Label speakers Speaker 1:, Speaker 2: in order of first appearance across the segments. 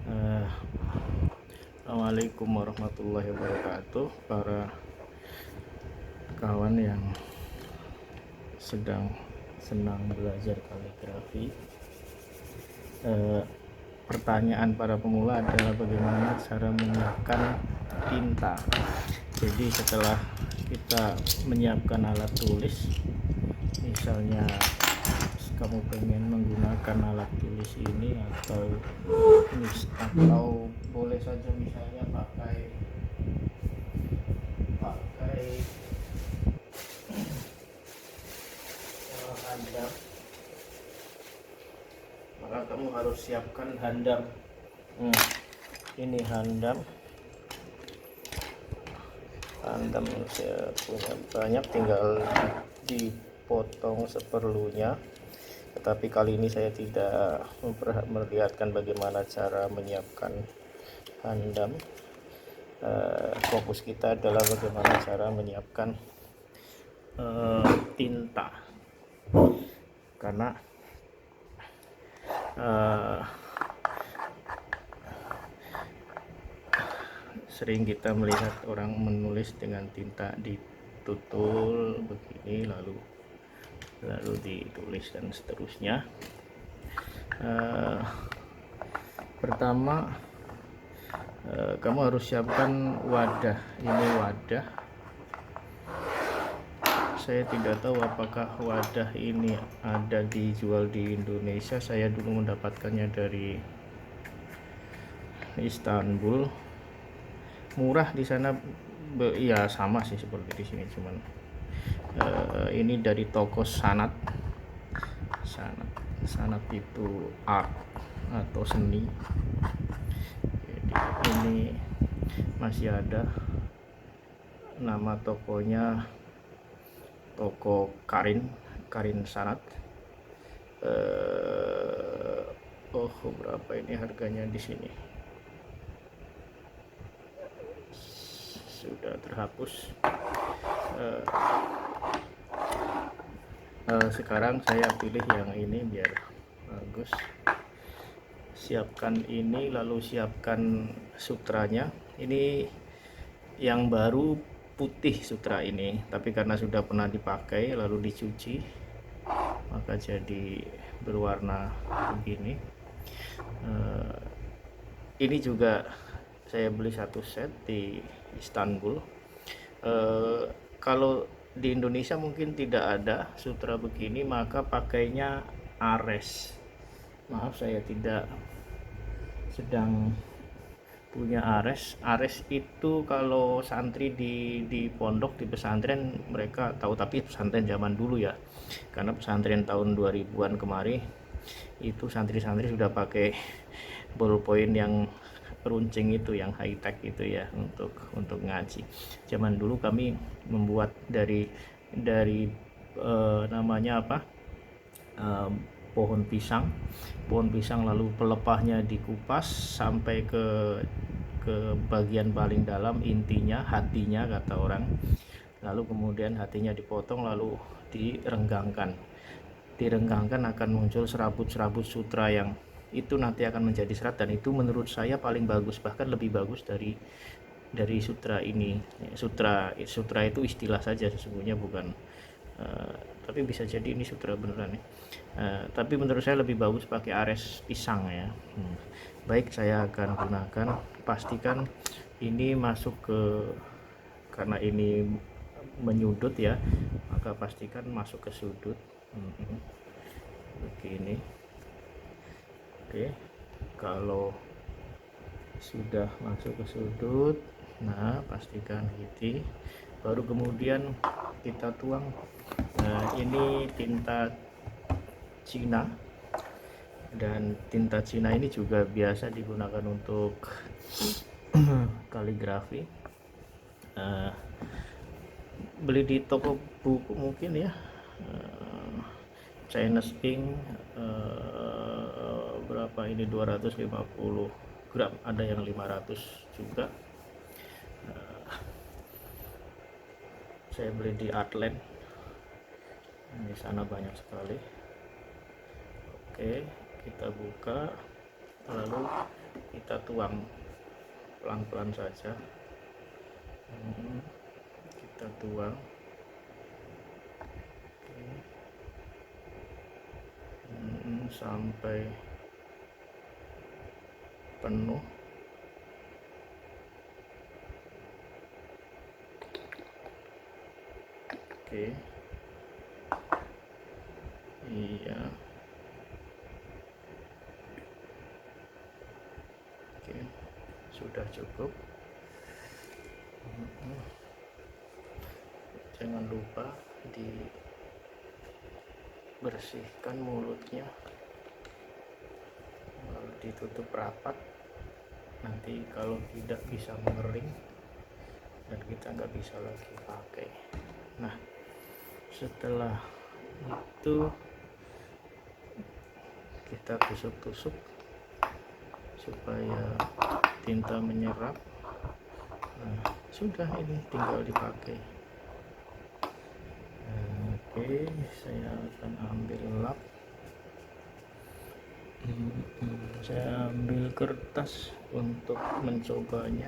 Speaker 1: Eh, Assalamualaikum warahmatullahi wabarakatuh, para kawan yang sedang senang belajar kaligrafi. Pertanyaan para pemula adalah bagaimana cara menyiapkan tinta. Jadi setelah kita menyiapkan alat tulis, misalnya kamu pengen menggunakan alat tulis ini atau boleh saja misalnya pakai handam, maka kamu harus siapkan handam. Ini handam saya punya banyak, tinggal dipotong seperlunya. Tetapi kali ini saya tidak memperlihatkan bagaimana cara menyiapkan handam. Fokus kita adalah bagaimana cara menyiapkan tinta, karena sering kita melihat orang menulis dengan tinta ditutul begini, lalu ditulis dan seterusnya. Pertama, kamu harus siapkan wadah. Ini wadah, saya tidak tahu apakah wadah ini ada dijual di Indonesia. Saya dulu mendapatkannya dari Istanbul, murah di sana. Ya sama sih seperti di sini, cuman ini dari toko Sanat itu art atau seni. Jadi ini masih ada nama tokonya, toko Karin Sanat. Berapa ini harganya di sini? Sudah terhapus. Sekarang saya pilih yang ini biar bagus. Siapkan ini, lalu siapkan sutranya. Ini yang baru putih sutra ini, tapi karena sudah pernah dipakai lalu dicuci, maka jadi berwarna begini. Ini juga saya beli satu set di Istanbul. Kalau di Indonesia mungkin tidak ada sutra begini, maka pakainya ares. Maaf, saya tidak sedang punya ares. Ares itu kalau santri di pondok, di pesantren mereka tahu, tapi pesantren zaman dulu ya, karena pesantren tahun 2000-an kemari itu santri-santri sudah pakai ballpoint yang runcing itu, yang high tech itu ya, untuk ngaji. Zaman dulu kami membuat dari namanya apa, pohon pisang, lalu pelepahnya dikupas sampai ke bagian paling dalam, intinya, hatinya kata orang. Lalu kemudian hatinya dipotong, lalu direnggangkan akan muncul serabut-serabut sutra yang itu nanti akan menjadi serat, dan itu menurut saya paling bagus, bahkan lebih bagus dari sutra ini. Sutra itu istilah saja sesungguhnya, bukan tapi bisa jadi ini sutra beneran ya. Tapi menurut saya lebih bagus pakai ares pisang ya. Baik, saya akan gunakan. Pastikan ini masuk karena ini menyudut ya, maka pastikan masuk ke sudut begini. Oke, kalau sudah masuk ke sudut, nah pastikan gitu, baru kemudian kita tuang. Ini tinta Cina, dan tinta Cina ini juga biasa digunakan untuk kaligrafi. Beli di toko buku mungkin ya, Chinese ink, berapa ini, 250 gram, ada yang 500 juga. Saya beli di Artland, di sana banyak sekali. Oke, kita buka, lalu kita kita tuang pelan-pelan saja. Kita tuang. Sampai penuh. Oke. Iya. Oke, sudah cukup. Jangan lupa dibersihkan mulutnya, lalu ditutup rapat. Nanti kalau tidak bisa mengering dan kita nggak bisa lagi pakai. Nah, setelah itu kita tusuk-tusuk supaya tinta menyerap. Nah, sudah, ini tinggal dipakai. Oke, saya akan ambil lap. Saya ambil kertas untuk mencobanya.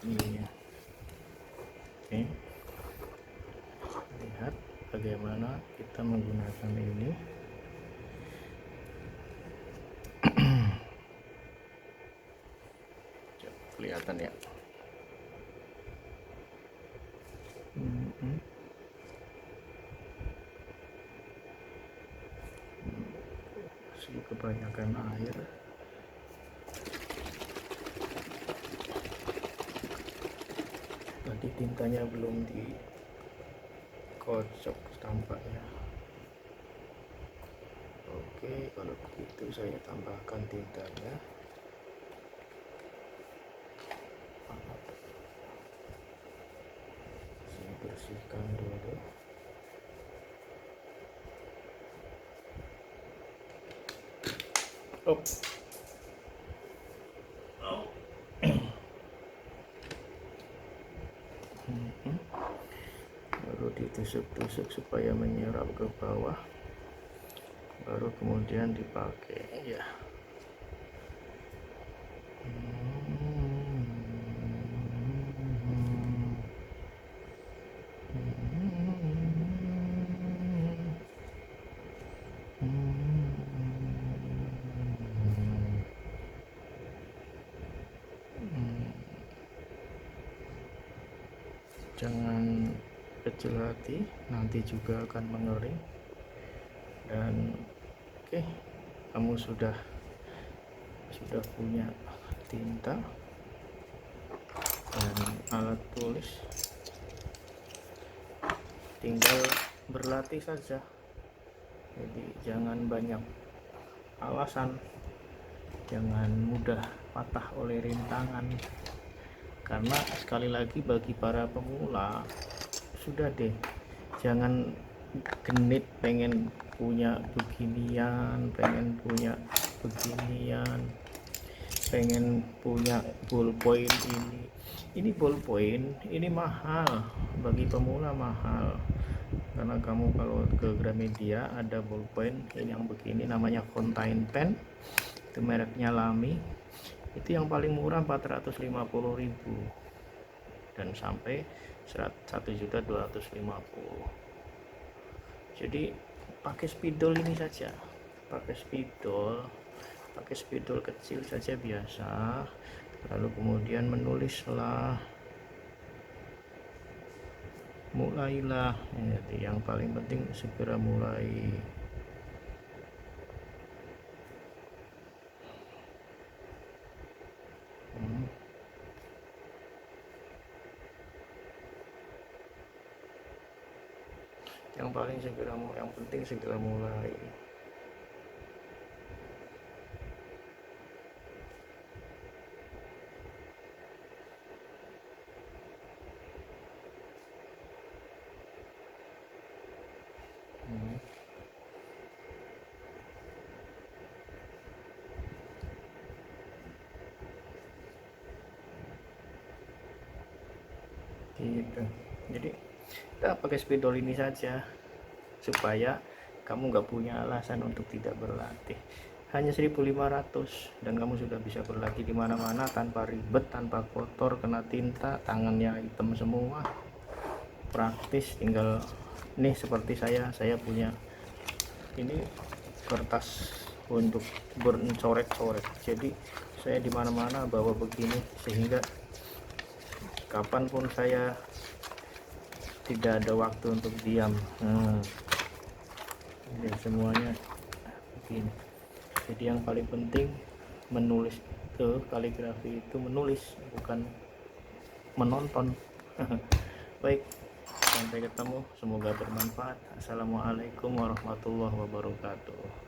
Speaker 1: Iya. Oke, lihat bagaimana kita menggunakan ini. Kelihatan ya. Kebanyakan air. Tadi tintanya belum dikocok tampaknya. Oke, kalau begitu saya tambahkan tintanya. Saya bersihkan dulu. Baru ditusuk-tusuk supaya menyerap ke bawah, baru kemudian dipakai ya. Jangan kecil hati, nanti juga akan mengering. Dan oke, kamu sudah punya tinta dan alat tulis, tinggal berlatih saja. Jadi jangan banyak alasan, jangan mudah patah oleh rintangan. Karena sekali lagi bagi para pemula, sudah deh, jangan genit pengen punya beginian, pengen punya beginian, pengen punya ballpoint ini ballpoint ini mahal, bagi pemula mahal. Karena kamu kalau ke Gramedia ada ballpoint ini yang begini, namanya fountain pen, itu mereknya Lamy. Itu yang paling murah 450.000 dan sampai 1.250.000. Jadi pakai spidol ini saja, pakai spidol kecil saja biasa. Lalu kemudian menulislah, mulailah. Jadi yang paling penting segera mulai. Yang penting segera mulai. Gitu. Jadi kita pakai spidol ini saja supaya kamu nggak punya alasan untuk tidak berlatih. Hanya 1.500 dan kamu sudah bisa berlatih di mana-mana tanpa ribet, tanpa kotor, kena tinta, tangannya hitam semua. Praktis, tinggal nih seperti saya punya ini kertas untuk bercoret-coret. Jadi saya di mana-mana bawa begini sehingga kapanpun saya tidak ada waktu untuk diam. Ini semuanya begini. Jadi yang paling penting menulis itu, kaligrafi itu menulis, bukan menonton. Baik, sampai ketemu, semoga bermanfaat. Assalamualaikum warahmatullahi wabarakatuh.